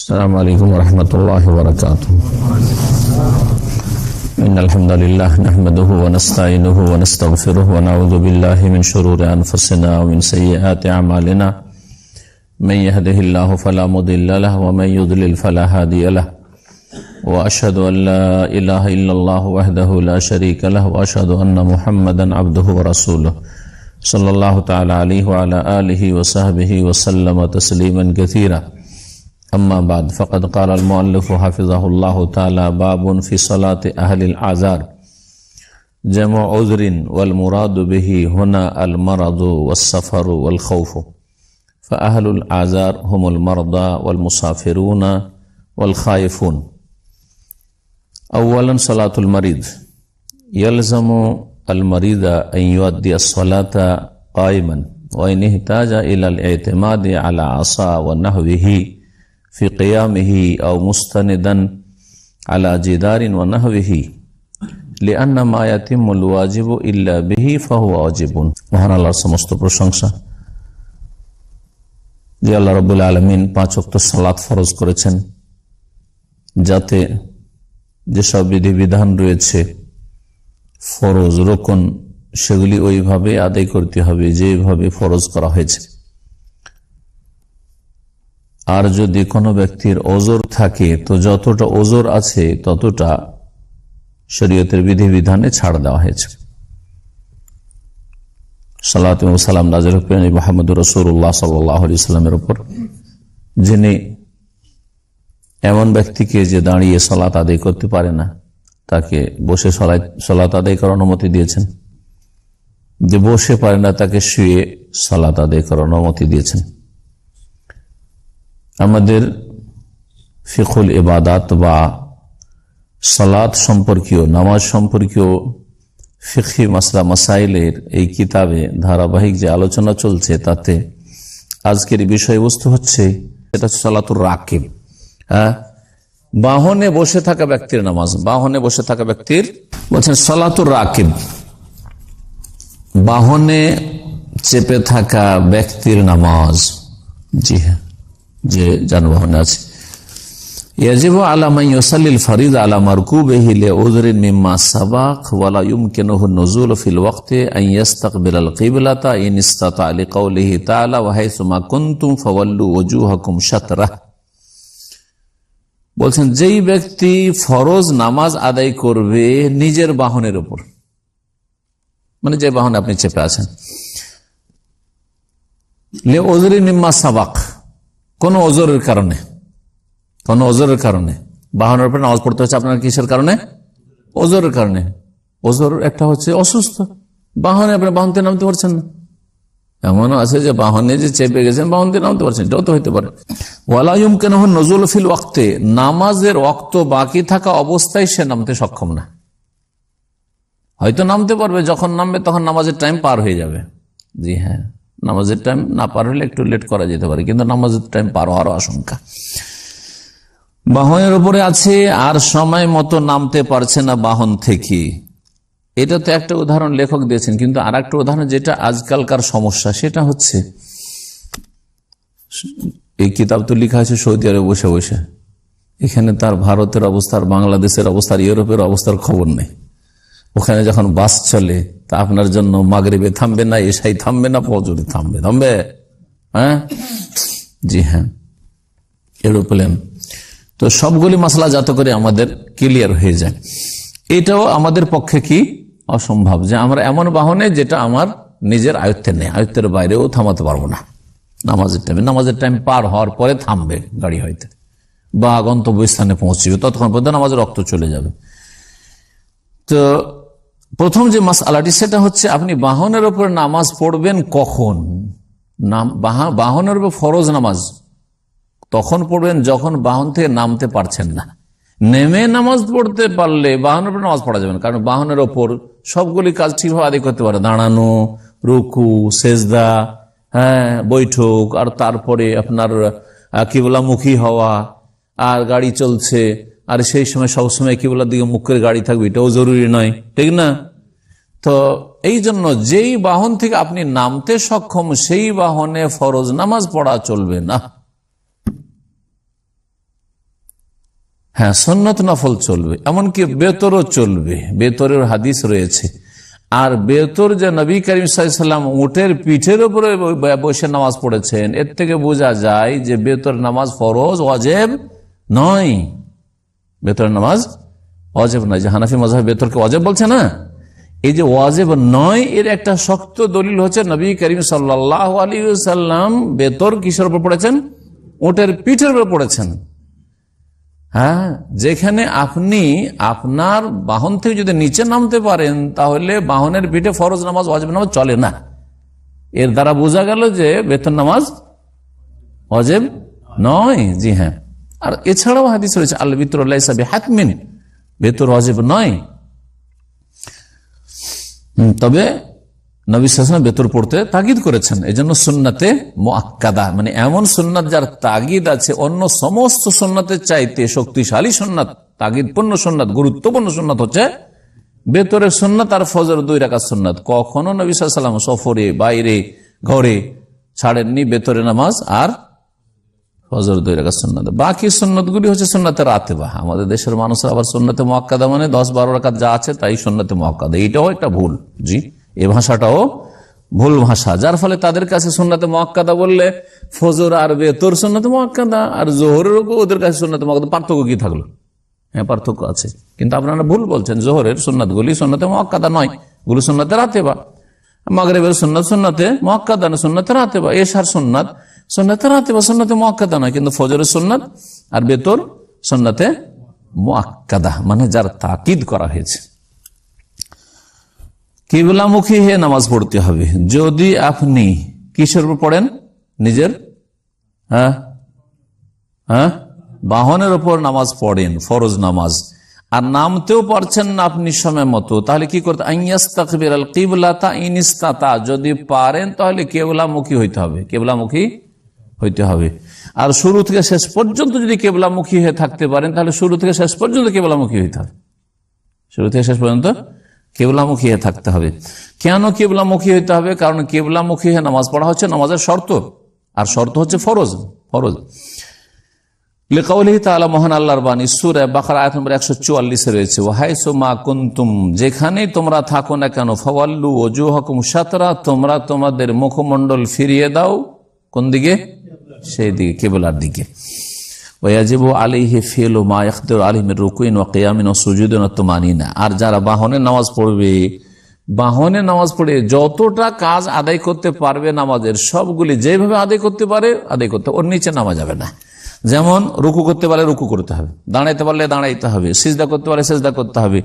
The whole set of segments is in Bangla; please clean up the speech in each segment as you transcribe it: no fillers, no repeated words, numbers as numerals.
السلام عليكم ورحمة الله وبركاته. إن الحمد لله نحمده ونستعينه ونستغفره ونعوذ بالله من شرور أنفسنا ومن سيئات أعمالنا. من يهده الله فلا مضل له ومن يضلل فلا هادي له. وأشهد أن لا إله إلا الله وحده لا شريك له وأشهد أن محمدا عبده ورسوله صلى الله تعالى عليه وعلى آله وصحبه وسلم تسليما كثيرا. أما بعد فقد قال المؤلف حفظه الله تعالى: باب في صلاة أهل الأعذار جمع عذر والمراد به هنا المرض والسفر والخوف، فأهل الأعذار هم المرضى والمسافرون والخائفون. أولا صلاة المريض، يلزم المريض أن يؤدي الصلاة قائما، وإن احتاج إلى الاعتماد على عصا ونحوه في قيامه أو مستندا على جدار ونحوه، لأن ما يتم الواجب إلا به فهو واجب। মহান আল্লাহর সমস্ত প্রশংসা যে আল্লাহ রাব্বুল আলামিন 5 ওয়াক্ত সালাত ফরজ করেছেন, যাতে যেসব বিধিবিধান রয়েছে ফরজ রোকন সেগুলি ওইভাবে আদায় করতে হবে যেভাবে ফরজ করা হয়েছে। আর যদি কোনো ব্যক্তির ওজর থাকে তো যতটা ওজর আছে ততটা শরীয়তের বিধিবিধানে ছাড় দেওয়া হয়েছে। সালাত ও সালাম নাযিল হলেন মুহাম্মদুর রাসূলুল্লাহ সাল্লাল্লাহু আলাইহি ওয়াসাল্লামের উপর, যিনি এমন ব্যক্তিকে যে দাঁড়িয়ে সালাত আদায় করতে পারে না তাকে বসে সালাত আদায় করার অনুমতি দিয়েছেন, যে বসে পারে না তাকে শুয়ে সালাত আদায় করার অনুমতি দিয়েছেন। আমাদের ফিকহুল ইবাদাত বা সালাত সম্পর্কীয় নামাজ সম্পর্কীয় ফিকহি মাসলা মাসাইলের এই কিতাবে ধারাবাহিক যে আলোচনা চলছে তাতে আজকের বিষয়বস্তু হচ্ছে এটা সালাতুর রাকিব। বাহনে বসে থাকা ব্যক্তির নামাজ, বাহনে বসে থাকা ব্যক্তির বলছেন সালাতুর রাকিব, বাহনে চেপে থাকা ব্যক্তির নামাজ। জি হ্যাঁ, যে যানবাহনে আছে। ইয়াজিবু আলা মান ইউসাল্লিল ফারিদা আলা মারকুবিহি লিউযরিন মিম্মা সাবাক ওয়া লা ইউমকিনুহু নুজুল ফিল ওয়াক্তি আন ইস্তাকবিলাল কিবলাতা ইন ইসতাতা লিকাউলিহি তাআলা ওয়া হাইসুমা কুনতুম ফাওয়াল্লু ওজুহাকুম শাতরাহ। বলছেন যেই ব্যক্তি ফরজ নামাজ আদায় করবে নিজের বাহনের উপর, মানে যে বাহনে আপনি চেপে আছেন, লিউযরিন মিম্মা সাবাক, কোন ওজরের কারণে, কোন ওজরের কারণে বাহনের উপর নামাজ পড়তে হচ্ছে আপনার কিসের কারণে? ওজরের কারণে। ওজর একটা হচ্ছে অসুস্থ, বাহনে আপনি বাহনতে নামতে পারছেন না। এমনও আছে যে বাহনে যে চেপে গেছেন বাহনতে নামতে পারছেন, এটাও তো হইতে পারে। ওয়ালা ইউমকিনুহু নুজুল ফিল ওয়াক্তে, নামাজের ওয়াক্ত বাকি থাকা অবস্থায় সে নামতে সক্ষম না। হয়তো নামতে পারবে, যখন নামবে তখন নামাজের টাইম পার হয়ে যাবে। জি হ্যাঁ, নামাজের টাইম না পার হলে একটু লেট করা যেতে পারে, কিন্তু নামাজের টাইম পার হওয়ার আশঙ্কা। বাহনের উপরে আছে আর সময় মতো নামতে পারছে না বাহন থেকে। এটা তো একটা উদাহরণ লেখক দিয়েছেন, কিন্তু আর একটা উদাহরণ যেটা আজকালকার সমস্যা সেটা হচ্ছে, এই কিতাব তো লেখা আছে সৌদি আরবে বসে বসে, এখানে তার ভারতের অবস্থার, বাংলাদেশের অবস্থার, ইউরোপের অবস্থার খবর নেই। ওখানে যখন বাস চলে তা আপনার জন্য মাগরিবে থামবে না, এশাই থামবে না, ফজরে থামবে। হ্যাঁ, জি হ্যাঁ, এরোপ্লেন। তো সবগুলি মাসলা যাতে করে আমাদের ক্লিয়ার হয়ে যায়, এটাও আমাদের পক্ষে কি অসম্ভব যে আমরা এমন বাহনে যেটা আমার নিজের আয়ত্তে নেই, আয়ত্তের বাইরেও থামাতে পারবো না। নামাজের টাইম পার হওয়ার পরে থামবে গাড়ি হয়তো, বা গন্তব্যস্থানে পৌঁছবে, ততক্ষণ পর্যন্ত নামাজের রক্ত চলে যাবে। তো প্রথম যে মাসআলাটি সেটা হচ্ছে আপনি বাহনের উপর নামাজ পড়বেন কখন? বাহনের উপর ফরজ নামাজ তখন পড়বেন যখন বাহন থেকে নামতে পারছেন না। নেমে নামাজ পড়তে পারলে বাহনের উপর নামাজ পড়া যাবে না, কারণ বাহনের ওপর সবগুলি কাজ ঠিকভাবে আদায় করতে পারে, দাঁড়ানো, রুকু, সেজদা, হ্যাঁ, বৈঠক, আর তারপরে আপনার কিবলামুখী হওয়া, আর গাড়ি চলছে, আর সেই সময় সবসময় কিবলার দিকে মুখ করে গাড়ি থাকবে এটাও জরুরি নয়, ঠিক না? তো এই জন্য যেই বাহন থেকে আপনি নামতে সক্ষম সেই বাহনে ফরজ নামাজ পড়া চলবে না। হ্যাঁ, সুন্নত নফল চলবে, এমনকি বেতরও চলবে, বেতরের হাদিস রয়েছে। আর বেতর যে নবী করিম সাল্লাল্লাহু আলাইহি ওয়াসাল্লাম উটের পিঠের উপরে বসে নামাজ পড়েছেন, এর থেকে বোঝা যায় যে বেতর নামাজ ফরজ ওয়াজিব নয়। বেতরের নামাজ ওয়াজিব নয়, যে হানাফি মাযহাব বেতরকে ওয়াজিব বলছে না, এই যে ওয়াজিব নয় এর একটা শক্ত দলিল হচ্ছে নবী করিম সাল্লাল্লাহু আলাইহি ওয়াসাল্লাম বেতর কিসের উপর পড়েছেন? উটের পিঠের উপর পড়েছেন। হ্যাঁ, যেখানে আপনি আপনার বাহন থেকে যদি নিচে নামতে পারেন তাহলে বাহনের পিঠে ফরজ নামাজ ওয়াজিব নামাজ চলে না। এর দ্বারা বোঝা গেল যে বেতর নামাজ ওয়াজিব নয়। জি হ্যাঁ, আর এছাড়াও হাদিস রয়েছে আল বিতর লাইসা বিহাতমিন, বেতর ওয়াজিব নয়। তবে নবী সাল্লাল্লাহু আলাইহি ওয়াসাল্লাম বেতর পড়তে তাগিদ করেছেন। এই জন্য সুন্নাতে মুআক্কাদা, মানে এমন সুন্নাত যার তাগিদ আছে অন্য সমস্ত সুন্নাতের চাইতে শক্তিশালী সুন্নাত, তাগিদপূর্ণ সুন্নাত, গুরুত্বপূর্ণ সুন্নাত হচ্ছে বেতরের সুন্নাত আর ফজর 2 রাকাত সুন্নাত। কখনো নবী সাল্লাল্লাহু আলাইহি ওয়াসাল্লাম সফরে, বাইরে, ঘরে ছাড়েননি বেতরের নামাজ আর ফজর 2 রাকাত সুন্নাত। বাকি সুন্নাতগুলি হচ্ছে সুন্নাতে রাতেবা। আমাদের দেশের মানুষরা আবার সুন্নাতে মুআক্কাদা মানে 10-12 রাকাত যা আছে তাই সুন্নাতে মুআক্কাদা, এইটাও একটা ভুল। জি, এই ভাষাটাও ভুল ভাষা, যার ফলে তাদের কাছে সুন্নাতে মুআক্কাদা বললে ফজর আর বেতর সুন্নাতে মুআক্কাদা, আর জোহরেরও ওদের কাছে সুন্নাতে মুআক্কাদা। পার্থক্য কি থাকলো? হ্যাঁ, পার্থক্য আছে, কিন্তু আপনারা ভুল বলছেন। জোহরের সুন্নাতগুলি সুন্নাতে মুআক্কাদা নয়, গুলো সুন্নাতে রাতেবা। মাগরিবের সুন্নাত সুন্নাতে মুআক্কাদা না, সুন্নাতে রাতেবা। এশার সুন্নাত সুন্নাতে রাতেবা, সুন্নাতে মুআক্কাদা নয়। কিন্তু ফজরের সুন্নাত আর বেতর সুন্নাতে মুআক্কাদা, মানে যার তাকিদ করা হয়েছে। কিবলামুখী হয়ে নামাজ পড়তে হবে। যদি আপনি কিসের উপর পড়েন? নিজের বাহনের উপর নামাজ পড়েন, ফরজ নামাজ, আর নামতেও পারছেন না আপনি সময় মতো, তাহলে কি করতে? আইয়াস্তাকবির আল কিবলাতা ইন ইসতাতা, যদি পারেন তাহলে কিবলামুখী হইতে হবে, কিবলামুখী হইতে হবে। আর শুরু থেকে শেষ পর্যন্ত যদি কিবলামুখী হয়ে থাকতে পারেন তাহলে শুরু থেকে শেষ পর্যন্ত কিবলামুখী হইতে হবে, শুরু থেকে শেষ পর্যন্ত কিবলামুখী হয়ে থাকতে হবে। কেন কিবলামুখী হইতে হবে? কারণ কিবলামুখী হয়ে নামাজ পড়া হচ্ছে নামাজের শর্ত, আর শর্ত হচ্ছে ফরজ। ফরজ লিকাউলিহি তাআলা, মহান আল্লাহর বাণী সূরা বাকারা আয়াত নম্বর 144 এ রয়েছে, ওয়াহাইসু মা কুনতুম, যেখানেই তোমরা থাকো না কেন, ফাওয়াল্লু ওয়াজুহাকুম শাতরা, তোমরা তোমাদের মুখমণ্ডল ফিরিয়ে দাও কোন দিকে? সেই দিকে, কিবলার দিকে। ওয়াজিবু আলাইহি ফিলু মা ইয়াকদিরু আলাইহি মিন রুকুইন ওয়া কিয়ামিন ওয়া সুজুদিন ওয়া তুমানিনা, আর যারা বাহনে নামাজ পড়বে, বাহনে নামাজ পড়ে যতটা কাজ আদায় করতে পারবে নামাজের, সবগুলি যেভাবে আদায় করতে পারে আদায় করতে, ওর নিচে নামা যাবে না। যেমন রুকু করতে পারলে রুকু করতে হবে, দাঁড়াইতে পারলে দাঁড়াইতে হবে, সিজদা করতে পারলে সিজদা করতে হবে।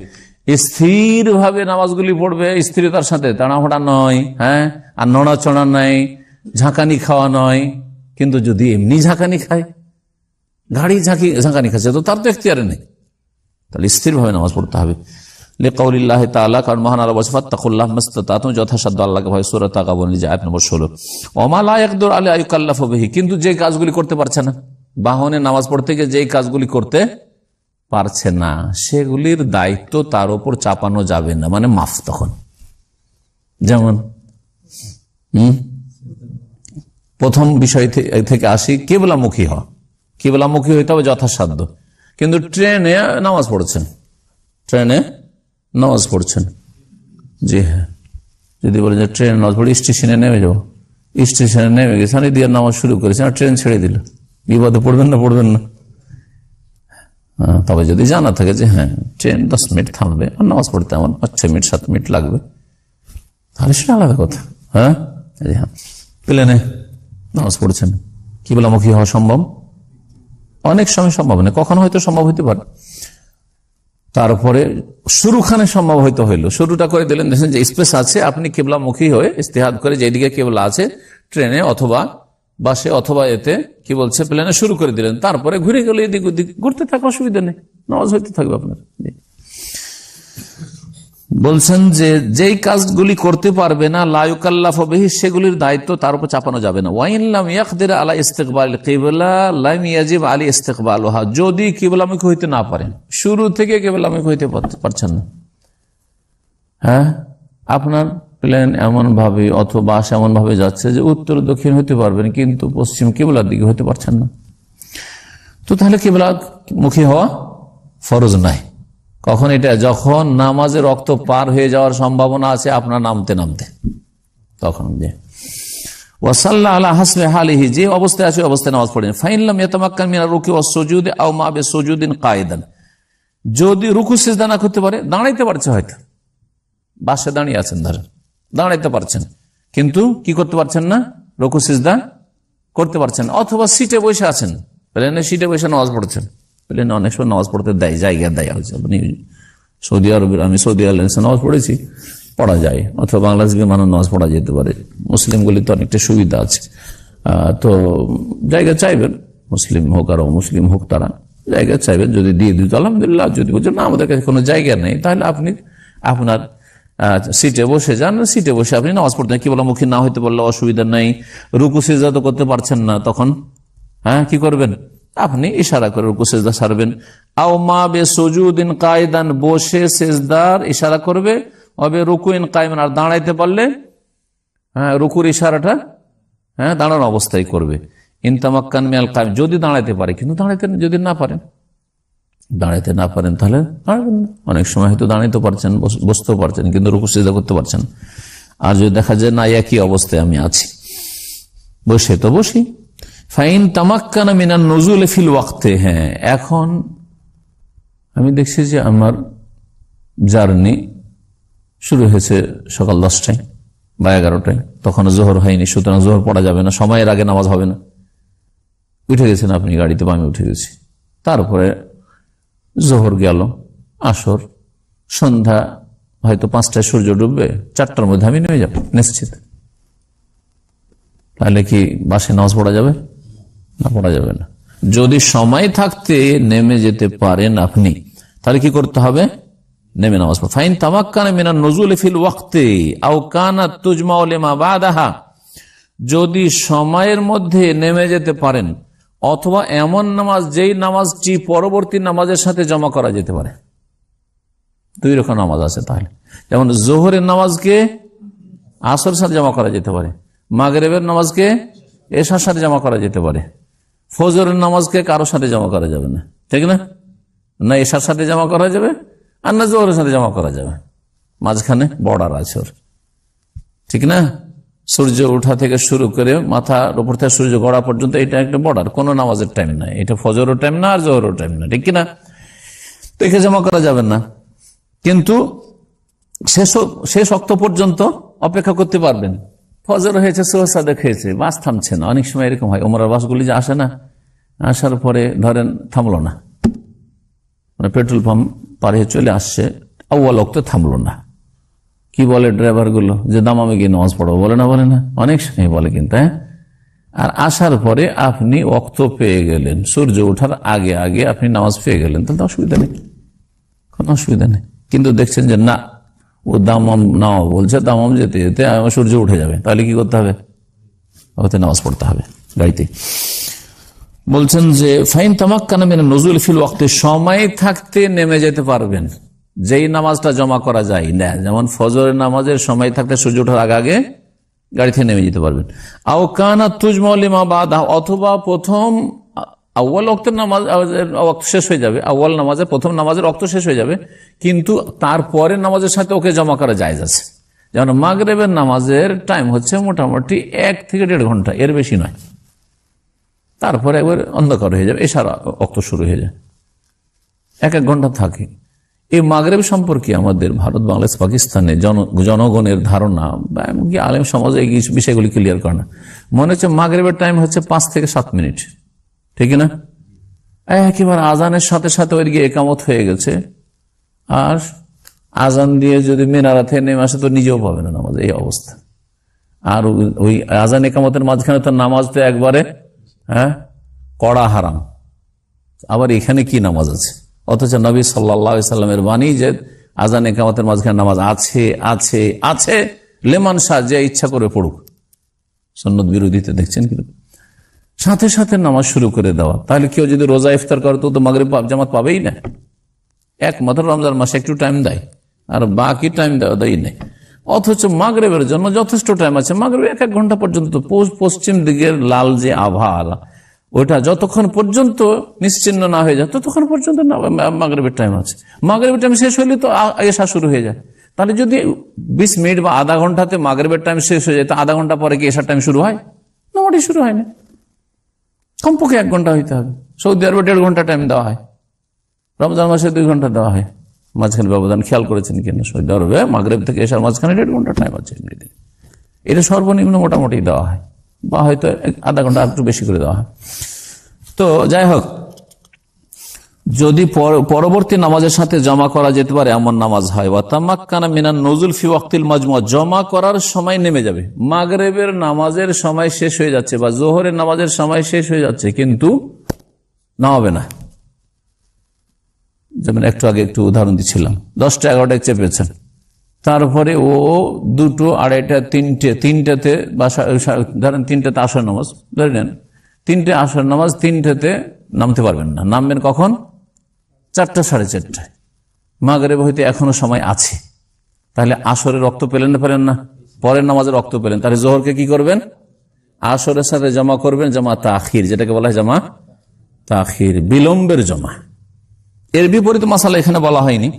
স্থির ভাবে নামাজগুলি পড়বে, স্থিরতার সাথে, তাড়াহুড়া নয়, হ্যাঁ, আর নড়াচড়া নাই, ঝাঁকানি খাওয়া নয়। কিন্তু যদি এমনি ঝাঁকানি খায়, গাড়ি ঝাঁকানি খাচ্ছে, তো তার তো এখতিয়ারে নেই, তাহলে স্থির ভাবে নামাজ পড়তে হবে। লিকাউলিল্লাহি তাআলা, কারণ মহান আল্লাহ বলেছেন ফাত্তাকুল্লাহ মাসতাতাতুম, যথাসাধ্য আল্লাহকে ভয়, সূরা তাগাবুন আয়াত নম্বর 16। ওমা লা ইয়াকদিরু আলা আইয়ুকাল্লাফু বিহি, কিন্তু যে কাজগুলি করতে পারছে না, বাহনে নামাজ পড়তে গিয়ে যেই কাজগুলি করতে পারছে না, সেগুলির দায়িত্ব তার উপর চাপানো যাবে না, মানে মাফ। তখন যেমন প্রথম বিষয় থেকে আসি, কিবলামুখী হওয়া। কিবলামুখী হইতে হবে যথাসাধ্য। কিন্তু ট্রেনে নামাজ পড়ছেন, ট্রেনে নামাজ পড়ছেন, জি হ্যাঁ, যদি বলেন যে ট্রেনে নামাজ পড়ে স্টেশনে নেমে যাবো, স্টেশনে নেমে গেছেন, দিয়ে নামাজ শুরু করেছেন, আর ট্রেন ছেড়ে দিল, বিপদে পড়বেন না? পড়বেন না। তবে যদি জানা থাকে যে হ্যাঁ ট্রেন 10 মিনিট থামবে আর নামাজ পড়তে আমার 5-6 মিনিট 7 মিনিট লাগবে, তাহলে সেটা আলাদা কথা। হ্যাঁ, প্লেনে নামাজ পড়ছেন, কিবলামুখী হওয়া সম্ভব? অনেক সময় সম্ভব না, কখনো হয়তো সম্ভব হইতে পারে। তারপরে শুরুখানে সম্ভব হয়তো হইলো, শুরুটা করে দিলেন, দেখেন যে স্পেস আছে, আপনি কিবলামুখী হয়ে ইস্তেহাদ করে যেদিকে কিবলা আছে ট্রেনে অথবা বাসে অথবা এতে কি বলছে প্লেনে শুরু করে দিলেন, তারপরে ঘুরে গেলে এদিক ওদিক ঘুরতে থাকা, অসুবিধা নেই, নামাজ হইতে থাকবে আপনার। বলছেন যে যেই কাজগুলি করতে পারবে না লা ইউকাল্লাফু বিহি, সেগুলির দায়িত্ব তার উপর চাপানো যাবে না। ওয়া ইন লাম ইয়াকদির আলা ইস্তিকবালিল কিবলা লাম ইয়াজিব আলাইহি ইস্তিকবালুহা, যদি কিবলামুখী হইতে না পারেন, শুরু থেকে কিবলামুখী হইতে পারছেন না, হ্যাঁ, আপনার প্লেন এমন ভাবে অথবা বাস এমন ভাবে যাচ্ছে যে উত্তর দক্ষিণ হতে পারবেন, কিন্তু পশ্চিম কিবলার দিকে হতে পারছেন না, তো তাহলে কিবলামুখী হওয়া ফরজ নাই। কখন এটা? যখন নামাজের রক্ত পার হয়ে যাওয়ার সম্ভাবনা আছে আপনার নামতে নামতে, তখন যে ওয়াসাল্লাহ আলা হাসবে হালিহি, যে অবস্থায় আছে অবস্থায় নামাজ পড়েন। ফাইনলাম ইয়াতামাক্কান মিনার রুকু ওয়াস সুজুদ আও মা বিসুজুদিন কায়দান, যদি রুকু সিজদা না করতে পারে, দাঁড়াইতে পারছে, হয়তো বাসে দাঁড়িয়ে আছেন, ধরেন দাঁড়াইতে পারছেন কিন্তু কি করতে পারছেন না, রুকু সিজদা করতে পারছেন, অথবা সিটে বসে আছেন, প্লেনে সিটে বসে নামাজ পড়ছেন। প্লেনে অনেক সময় নামাজ পড়তে দেয়, জায়গা দেয় হচ্ছে। আপনি সৌদি আরবের, আমি সৌদি আরবে নামাজ পড়েছি, পড়া যায়, অথবা বাংলাদেশ বিমানে নামাজ পড়া যেতে পারে। মুসলিমগুলিতে অনেকটা সুবিধা আছে। তো জায়গা চাইবেন, মুসলিম হোক আর মুসলিম হোক, তারা জায়গা চাইবেন, যদি দিয়ে দিত আলহামদুলিল্লাহ। যদি বলছেন না আমাদের কাছে কোনো জায়গা নেই, তাহলে আপনি আপনার সিটে বসে যান, সিটে বসে আপনি নামাজ পড়তেন। কি বলা মুখী না হইতে পারলে অসুবিধা নাই। রুকু সিজদা তো করতে পারছেন না, তখন কি করবেন? আপনি ইশারা করে রুকু সিজদা সারবেন। আও মা বিসুজুদিন কায়দান, বসে সিজদার ইশারা করবে। অবে রুকুইন কায়মান, আর দাঁড়াইতে পারলে রুকুর ইশারাটা দাঁড়ানো অবস্থায় করবে। ইনতামাক্কান মিনাল কায়ম, যদি দাঁড়াইতে পারে, কিন্তু দাঁড়াইতে যদি না পারেন, দাঁড়াইতে না পারেন তাহলে দাঁড়াবেন না। অনেক সময় হয়তো দাঁড়াইতে পারছেন, বসতেও পারছেন, কিন্তু রুকু সিজদা করতে পারছেন। আর যদি দেখা যায় না একই অবস্থায় আমি আছি, বসে তো বসি। ফাইন তামাক্কানা মিনান নুজুল ফিল ওয়াক্তে, এখন আমি দেখছি যে আমার জার্নি শুরু হয়েছে সকাল 10টায় বা 11টায়, তখন জোহর হয়নি, সুতরাং জোহর পড়া যাবে না, সময়ের আগে নামাজ হবে না। উঠে গেছেন আপনি গাড়িতে, বা আমি উঠে গেছি। তারপরে জোহর গেল, আসর, সন্ধ্যা, হয়তো 5টায় সূর্য ডুববে, 4টার মধ্যে আমি নেমে যাব নিশ্চিত। তাহলে কি বাসে নামাজ পড়া যাবে না? পড়া যাবে না। যদি সময় থাকতে নেমে যেতে পারেন আপনি, তাহলে কি করতে হবে? নেমে নামাজ পড়া। ফাইন তামাক্কানা মিনান নুজুল ফিল ওয়াক্তি আও কানাত তুজমাউ লিমা বাদাহা, যদি সময়ের মধ্যে নেমে যেতে পারেন, অথবা এমন নামাজ যেই নামাজটি পরবর্তী নামাজের সাথে জমা করা যেতে পারে। 2 রকম নামাজ আছে তাহলে, যেমন জোহরের নামাজকে আসরের সাথে জমা করা যেতে পারে, মাগরিবের নামাজকে এশার সাথে জমা করা যেতে পারে, ফজরের নামাজকে কারোর সাথে জমা করা যাবে না, ঠিক না? না এশার সাথে জমা করা যাবে, আর না জোহরের সাথে জমা করা যাবে, মাঝখানে বর্ডার আছে ওর, ঠিক না? সূর্য ওঠা থেকে শুরু করে মাথার উপর থেকে সূর্য গড়া পর্যন্ত এটা একটা বর্ডার, কোন নামাজের টাইম না, এটা ফজরের টাইম না আর জোহরের টাইম না, ঠিক কিনা? দেখে জমা করা যাবে না, কিন্তু শেষ ওয়াক্ত পর্যন্ত অপেক্ষা করতে পারবেন। ফজর হয়েছে, সোহসা দেখেছে, বাস থামছে না। অনেক সময় এরকম হয়, ওমরার বাসগুলি যে আসে না, আসার পরে ধরেন থামলো না, মানে পেট্রোল পাম্প পার হয়ে চলে আসছে, আউয়াল ওয়াক্তে থামলো না। কি বলে ড্রাইভার গুলো যে দামামে গিয়ে নামাজ পড়বো, বলে না? বলে না? অনেক সময় বলে কিন্তু। আর আসার পরে আপনি ওয়াক্ত পেয়ে গেলেন, সূর্য ওঠার আগে আগে আপনি নামাজ পেয়ে গেলেন, তাহলে অসুবিধা নেই, কোনো অসুবিধা নেই। কিন্তু দেখছেন যে না, ও দামাম নাও বলছে, দামাম যেতে যেতে সূর্য উঠে যাবে, তাহলে কি করতে হবে? ওতে নামাজ পড়তে হবে গাড়িতে। বলছেন যে ফাইন তামাক্কানা মিনান নুজুল ফিল ওয়াক্তি, সময় থাকতে নেমে যেতে পারবেন, যেই নামাজটা জমা করা যায় না, যেমন ফজরের নামাজের সময় থাকতে সূর্য ওঠার আগে আগে গাড়ি থেকে নেমে যেতে পারবেন। আও কানা তুজমাউ লিমা বাদা, অথবা প্রথম আউয়াল ওয়াক্তের নামাজ ওয়াক্ত শেষ হয়ে যাবে, আউয়াল নামাজের প্রথম নামাজের ওয়াক্ত শেষ হয়ে যাবে, কিন্তু তারপরে নামাজের সাথে ওকে জমা করা জায়েজ আছে। যেমন মাগরিবের নামাজের টাইম হচ্ছে মোটামুটি 1 থেকে 1.5 ঘন্টা, এর বেশি নয়, তারপরে একবার অন্ধকার হয়ে যাবে, এশার ওয়াক্ত শুরু হয়ে যায়, 1 ঘন্টা থাকে। এই মাগরিব সম্পর্কে আমাদের ভারত, বাংলাদেশ, পাকিস্তানে জনগণের ধারণা বা এমনকি আলেম সমাজে এই বিষয়গুলি ক্লিয়ার করে না। মনে হচ্ছে মাগরিবের টাইম হচ্ছে 5 থেকে 7 মিনিট, ঠিক না? একেবারে আজানের সাথে সাথে ওই দিকে একামত হয়ে গেছে, আর আজান দিয়ে যদি মিনারা থেকে নেমে আসে তো নিজেও পাবে না নামাজ, এই অবস্থা। আর ওই আজান একামতের মাঝখানে তো নামাজ তো একবারে কড়া হারাম, আবার এখানে কি নামাজ আছে? অথচ নবী সাল্লাল্লাহু আলাইহি সাল্লামের বাণী যে আজান একামতের মাঝখানে নামাজ আছে আছে আছে, লেমান শাহ যে ইচ্ছা করে পড়ুক, সুন্নত বিরোধীতে দেখছেন কিন্তু সাথে সাথে নামাজ শুরু করে দেওয়া। তাহলে কেউ যদি রোজা ইফতার করে তো মাগরিব জামাত পাবেই না, একমাত্র রমজান মাসে একটু টাইম দেয়, আর বাকি টাইম দেয় নেই। অথচ মাগরিবের জন্য যথেষ্ট টাইম আছে, মাগরিব 1 ঘন্টা পর্যন্ত। পশ্চিম দিকের লাল যে আভা, ওটা যতক্ষণ পর্যন্ত নিশ্চিহ্ন না হয়ে যায় ততক্ষণ পর্যন্ত মাগরিবের টাইম আছে। মাগরিবের টাইম শেষ হলে তো এশা শুরু হয়ে যায়। তাহলে যদি 20 মিনিট বা আধা ঘন্টাতে মাগরিবের টাইম শেষ হয়ে যায়, তো আধা ঘন্টা পরে কি এশার টাইম শুরু হয়? না, ওটাই শুরু হয় না। কমপক্ষে 1 ঘন্টা হইতে হবে। সৌদি আরবে 1.5 ঘন্টা টাইম দেওয়া হয়, রমজান মাসে 2 ঘন্টা দেওয়া হয়। মাঝখানে ব্যবধান খেয়াল করেছেন কিনা? সৌদি আরবে মাগরিব থেকে এশার মাঝখানে 1.5 ঘন্টা টাইম আছে এমনিতে। এটা সর্বনিম্ন মোটামুটি দেওয়া হয়, বা হয়তো আধা ঘন্টা একটু বেশি করে দেওয়া হয়। তো যাই হোক, যদি পরবর্তী নামাজের সাথে জমা করা যেতে পারে এমন নামাজ হয়, ওয়াতামাক্কানা মিনান নুজুল ফি ওয়াক্তিল মাজমুআ, জমা করার সময় নেমে যাবে। মাগরিবের নামাজের সময় শেষ হয়ে যাচ্ছে বা যোহরের নামাজের সময় শেষ হয়ে যাচ্ছে, কিন্তু নামাবে না। যেমন একটু আগে একটু উদাহরণ দিচ্ছিলাম, 10টা 11টায় চেপেছেন, তারপরে ও 2টো 2:30 3টাতে বা ধরেন 3টাতে আসর নামাজ ধরে নেন, 3টে আসর নামাজ, 3টাতে নামতে পারবেন না। নামবেন কখন? 4টা 4:30টায়। মাগরিব হইতে এখনো সময় আছে, তাহলে আসরের রক্ত পেলেন না? পেলেন না। পরের নামাজের রক্ত পেলেন, তাহলে জোহরকে কি করবেন? আসরের সাথে জমা করবেন, জমা তাখির, যেটাকে বলা হয় জমা তাখির, বিলম্বের জমা। এর বিপরীত মাসালা এখানে বলা হয়নি।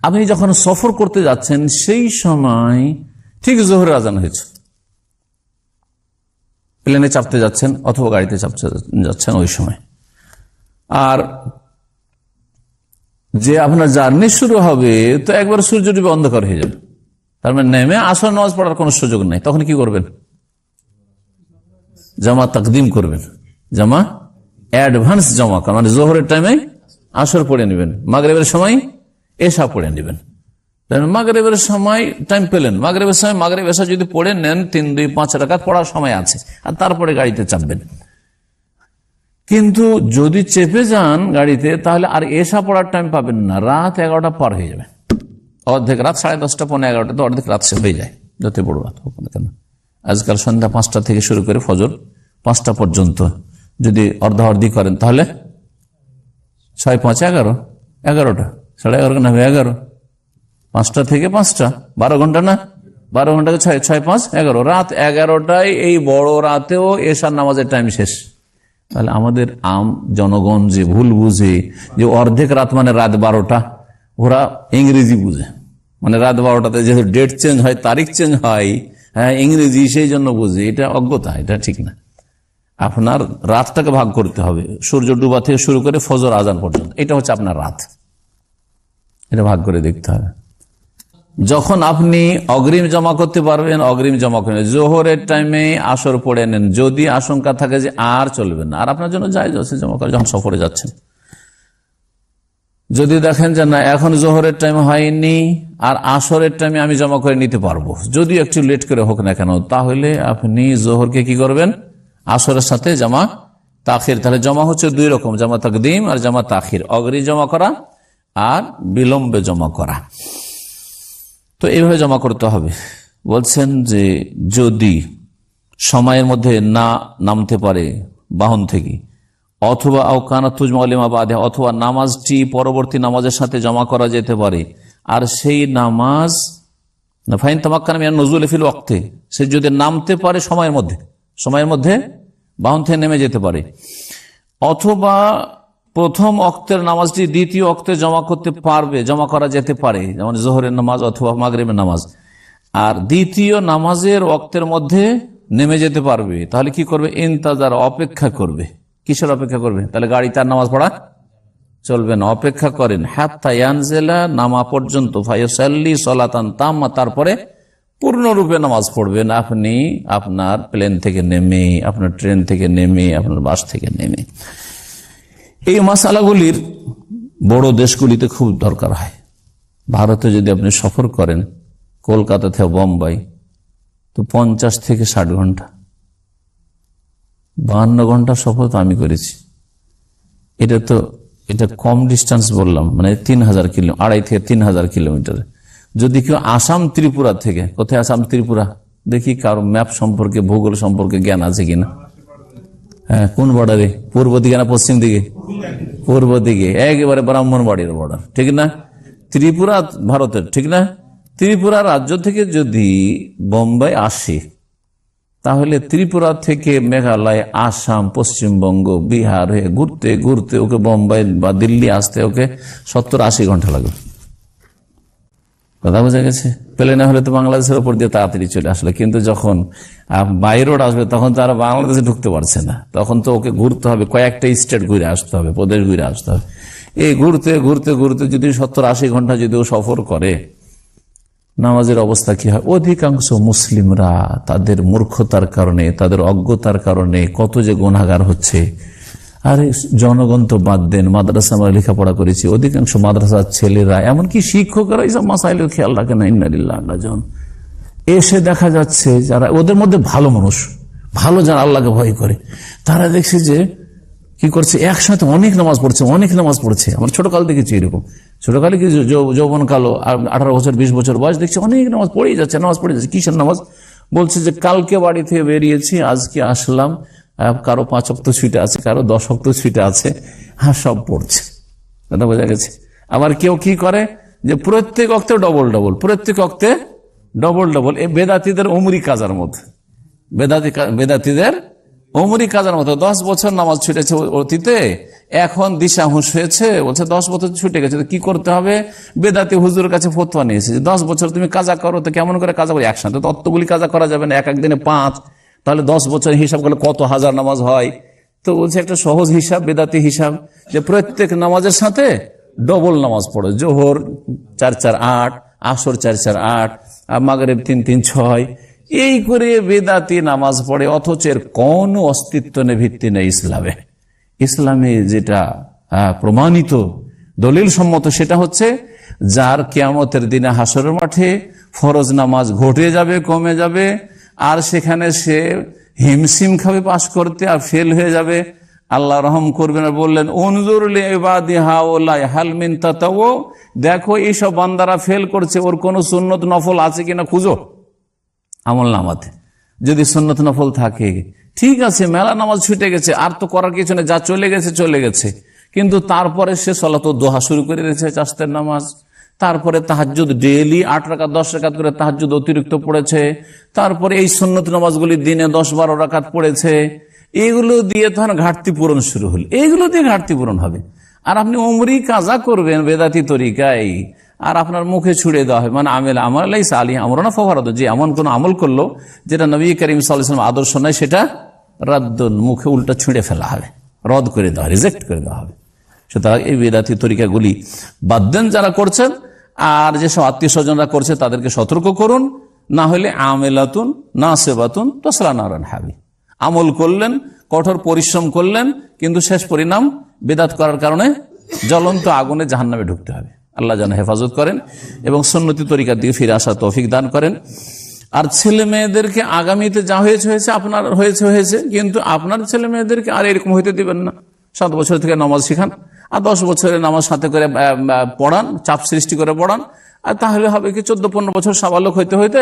আপনি যখন সফর করতে যাচ্ছেন সেই সময় ঠিক জোহরের আজান হয়েছে, প্লেনে চাপতে যাচ্ছেন অথবা গাড়িতে চাপতে যাচ্ছেন ওই সময়, আর যে আপনার জার্নি শুরু হবে তো একবার সূর্য ডুবে অন্ধকার হয়ে যাবে, তার মানে নেমে আসর নামাজ পড়ার কোনো সুযোগ নাই। তখন কি করবেন? জামা তাকদিম করবেন, জামা অ্যাডভান্স জমা করেন, মানে জোহরের টাইমে আসর পড়ে নেবেন, মাগরিবের সময় এশা পড়ে নেবেন। মাগরিবের সময় টাইম পেলেন, মাগরিবের সময় মাগরিব এশা যদি পড়ে নেন 3-2-5 রাকাত পড়ার সময় আছে, আর তারপরে গাড়িতে চাপবেন। কিন্তু যদি চেপে যান গাড়িতে, তাহলে আর এশা পড়ার টাইম পাবেন না, রাত 11টা পার হয়ে যাবে, অর্ধেক রাত 10:30 পৌনে 11টা তো অর্ধেক রাত হয়ে যায়, যত বড় রাত হোক না কেন। আজকাল সন্ধ্যা 5টা থেকে শুরু করে ফজর 5টা পর্যন্ত যদি অর্ধাঅর্ধি করেন, তাহলে 6-5 11, 11টা 11:30 না 11, 5টা থেকে 5টা 12 ঘন্টা না, 12 ঘন্টাকে 6-5 11, রাত 11টায় এই বড় রাতেও এশার নামাজের টাইম শেষ। তাহলে আমাদের জনগণ যে ভুল বুঝে যে অর্ধেক রাত মানে রাত 12টা, ওরা ইংরেজি বুঝে, মানে রাত 12টাতে যেহেতু ডেট চেঞ্জ হয়, তারিখ চেঞ্জ হয়, হ্যাঁ ইংরেজি, সেই জন্য বুঝে। এটা অজ্ঞতা, এটা ঠিক না। আপনার রাতটাকে ভাগ করতে হবে, সূর্য ডুবা থেকে শুরু করে ফজর আজান পর্যন্ত, এটা হচ্ছে আপনার রাত, এটা ভাগ করে দেখতে হবে। যখন আপনি অগ্রিম জমা করতে পারবেন অগ্রিম জমা করেন, জোহরের টাইমে আসর পড়ে নেন, যদি আশঙ্কা থাকে যে আর চলবে না, আর আপনার জন্য জায়েজ আছে জমা করে যখন সফরে যাচ্ছেন। যদি দেখেন যে না এখন জোহরের টাইম হয়নি আর আসরের টাইমে আমি জমা করে নিতে পারবো, যদি একটু লেট করে হোক না কেন, তাহলে আপনি জোহরকে কি করবেন? আসরের সাথে জামা তাখির। তাহলে জমা হচ্ছে 2 রকম, জামা তাকদিম আর জামা তাখির, অগ্রিম জমা করা আর বিলম্বে জমা করা। তো এইভাবে জমা করতে হবে। বলছেন যে যদি সময়ের মধ্যে না নামতে পারে বাহন থেকে, অথবা আওকানা তুজমা লিমা বাদে, অথবা নামাজটি পরবর্তী নামাজের সাথে জমা করা যেতে পারে, আর সেই নামাজ ফাইন তামাক্কানা মিনান নুজুল ফিল ওয়াক্তে, সে যদি নামতে পারে সময়ের মধ্যে বাহন থেকে নেমে যেতে পারে, অথবা প্রথম অক্তের নামাজটি দ্বিতীয় অক্তে জমা করা যেতে পারে, যেমন জোহরের নামাজ অথবা মাগরিবের নামাজ, আর দ্বিতীয় নামাজের ওয়াক্তের মধ্যে নেমে যেতে পারবে, তাহলে কি করবে? ইন্তাজার, অপেক্ষা করবে। কিসের অপেক্ষা করবে? তাহলে গাড়ি তার নামাজ পড়া চলবে না, অপেক্ষা করেন হাত্তা ইয়ানজিলা, নামা পর্যন্ত, ফায়ুসাল্লি সালাতান তাম্মা, তারপরে পূর্ণরূপে নামাজ পড়বেন আপনি আপনার প্লেন থেকে নেমে, আপনার ট্রেন থেকে নেমে, আপনার বাস থেকে নেমে। এই মাসালাগুলির বড় দেশগুলিতে খুব দরকার হয়। ভারতে যদি আপনি সফর করেন কলকাতা থেকে বোম্বাই, তো 50 থেকে 60 ঘন্টা, 52 ঘন্টা সফর তো আমি করেছি। এটা কম ডিস্টেন্স বললাম, মানে 3000 কিলো, 2.5 থেকে 3000 কিলোমিটার। যদি কেউ আসাম ত্রিপুরা থেকে, কোথায় আসাম ত্রিপুরা দেখি কারো ম্যাপ সম্পর্কে, ভূগোল সম্পর্কে জ্ঞান আছে কিনা? হ্যাঁ, কোন বর্ডারে? পূর্ব দিকে না পশ্চিম দিকে? পূর্ব দিকে, একেবারে ব্রাহ্মণবাড়ির বর্ডার, ঠিক না? ত্রিপুরা ভারতের, ঠিক না? ত্রিপুরা রাজ্য থেকে যদি বোম্বাই আসে, তাহলে ত্রিপুরা থেকে মেঘালয়, আসাম, পশ্চিমবঙ্গ, বিহার হয়ে ঘুরতে ঘুরতে ওকে বোম্বাই বা দিল্লি আসতে ওকে 70-80 ঘন্টা লাগবে। কথা বোঝা গেছে? প্লেনে হলে তো বাংলাদেশের উপর দিয়ে তাড়াতাড়ি চলে আসলে, কিন্তু যখন বাই রোড আসবে তখন তো আর বাংলাদেশে ঢুকতে পারছে না, তখন তো ওকে ঘুরতে হবে, কয়েকটা স্টেট ঘুরে আসতে হবে, প্রদেশ ঘুরে আসতে হবে। এই ঘুরতে ঘুরতে ঘুরতে যদি 70-80 ঘন্টা যদি ও সফর করে, নামাজের অবস্থা কি হয়? অধিকাংশ মুসলিমরা তাদের মূর্খতার কারণে, তাদের অজ্ঞতার কারণে কত যে গুনাহগার হচ্ছে। আর জনগণ তো বাদ দেন, মাদ্রাসা আমরা লেখাপড়া করেছি, অধিকাংশ মাদ্রাসার ছেলেরা, এমনকি শিক্ষকরা এইসব মাসাইলের খেয়াল রাখে না। ইন্নালিল্লাহ জন এসে দেখা যাচ্ছে যারা ওদের মধ্যে ভালো মানুষ, ভালো যারা আল্লাহকে ভয় করে, তারা দেখছে যে কি করছে, একসাথে অনেক নামাজ পড়ছে। আমার ছোটকাল দেখেছি এরকম, ছোটকালে কি যৌবন কালো 18 বছর 20 বছর বয়স, দেখছি অনেক নামাজ পড়েই যাচ্ছে। কিসের নামাজ? বলছে যে কালকে বাড়ি থেকে বেরিয়েছি, আজকে আসলাম, কারো 5 ওয়াক্ত ছুটে আছে, কারো 10 ওয়াক্ত ছুটে আছে, হ্যাঁ সব পড়ছে। কথা বোঝা গেছে? আবার কেউ কি করে যে প্রত্যেক অক্তে ডবল, এই বেদাতীদের উমরি কাজার মতো, বেদাতীদের উমরি কাজার মতো 10 বছর নামাজ ছুটেছে অতীতে, এখন দিশা হুঁশ হয়েছে, বলছে 10 বছর ছুটে গেছে, কি করতে হবে? বেদাতি হুজুরের কাছে ফতোয়া নিয়েছে যে 10 বছর তুমি কাজা করো। তো কেমন করে কাজা করি? একসাথে তো অতগুলি কাজা করা যাবে না, এক দিনে 5, তাহলে 10 বছর হিসাব করলে কত হাজার নামাজ হয়? তো বলছে একটা সহজ হিসাব, বেদাতি হিসাব, যে প্রত্যেক নামাজের সাথে ডবল নামাজ পড়ো। জোহর 4-4-8, আসর 4-4-8, মাগরিব 3-3-6, এই করে বেদাতি নামাজ পড়ে, অথচ এর কোন অস্তিত্ব নেই, ভিত্তি নেই ইসলামে যেটা প্রমাণিত দলিল সম্মত সেটা হচ্ছে যার কিয়ামতের দিনে হাসরের মাঠে ফরজ নামাজ ঘটে যাবে, কমে যাবে, আর সেখানে সে হিমশিম খাবে পাশ করতে, আর ফেল হয়ে যাবে, আল্লাহ রহম করবেন। আর বললেন উনজুর লিইবাদি হাউলাই হাল মিন তাতাও, দেখো এইসব বান্দারা ফেল করছে, ওর কোন সুন্নত নফল আছে কিনা খুঁজো আমল নামাতে। যদি সুন্নত নফল থাকে ঠিক আছে, মেলা নামাজ ছুটে গেছে, আর তো করার কিছু নেই, যা চলে গেছে, কিন্তু তারপরে সে সালাতুদ দোহা শুরু করে দিয়েছে, চাষতের নামাজ, তারপরে তাহাজ্জুদ ডেইলি 8 রাকাত 10 রাকাত করে তাহাজ্জুদ অতিরিক্ত পড়েছে, তারপরে এই সুন্নত নামাজগুলি দিনে 10-12 রাকাত পড়েছে, এগুলো দিয়ে তখন ঘাটতি পূরণ শুরু হল, এইগুলো দিয়ে ঘাটতি পূরণ হবে। আর আপনি উমরি কাজা করবেন বেদাতি তরিকায়, আর আপনার মুখে ছুড়ে দেওয়া হবে, মানে আমরা না ফওয়ারাদ, যে এমন কোন আমল করলো যেটা নবী করিম সাল্লাল্লাহু আলাইহি ওয়াসাল্লাম আদর্শ নয়, সেটা রাদ্দুন, মুখে উল্টা ছুঁড়ে ফেলা হবে, রদ করে দেওয়া, রিজেক্ট করে দেওয়া হবে। সুতরাং এই বেদাতি তরিকাগুলি বাদ দেন যারা করছেন, আর যেসব আত্মীয় স্বজনরা করছে তাদেরকে সতর্ক করুন, না হলে আমেলাতুন নাসিবাতুন তাসলা নারান হাবি, আমল করলেন, কঠোর পরিশ্রম করলেন, কিন্তু শেষ পরিণাম বেদাত করার কারণে জ্বলন্ত আগুনে জাহান্নামে ঢুকতে হবে। আল্লাহ যেন হেফাজত করেন এবং সুন্নতি তরিকার দিকে ফিরে আসার তৌফিক দান করেন। আর ছেলে মেয়েদেরকে আগামীতে যা হয়েছে আপনার হয়েছে, কিন্তু আপনার ছেলে মেয়েদেরকে আর এরকম হইতে দিবেন না। 7 বছর থেকে নামাজ শিখান, আর 10 বছরের নামাজ সাথে করে পড়ান, চাপ সৃষ্টি করে পড়ান, আর তাহলে হবে কি 14-15 বছর সাবালক হইতে হইতে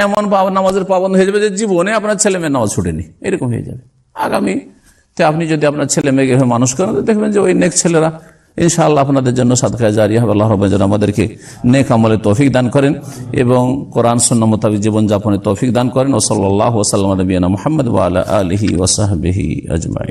এমন নামাজের পাবন্দ হয়ে যাবে যে জীবনে আপনার ছেলে মেয়ে নামাজ ছুটেনি, এরকম হয়ে যাবে। আগামীতে আপনি যদি আপনার ছেলে মেয়েকে মানুষ করেন, দেখবেন যে ওই নেক্সট ছেলেরা ইনশাআল্লাহ আপনাদের জন্য সাদকায়ে জারিয়া হবে। আল্লাহ রাব্বুল যেন আমাদেরকে নেক আমলের তৌফিক দান করেন এবং কোরআন সুন্নাহ মোতাবেক জীবন যাপনের তৌফিক দান করেন। ও সাল্লাল্লাহু ওয়া সাল্লাম আলা নবিয়িনা মুহাম্মদ ওয়া আলা আলিহি ওয়া সাহবিহি আজমাইন।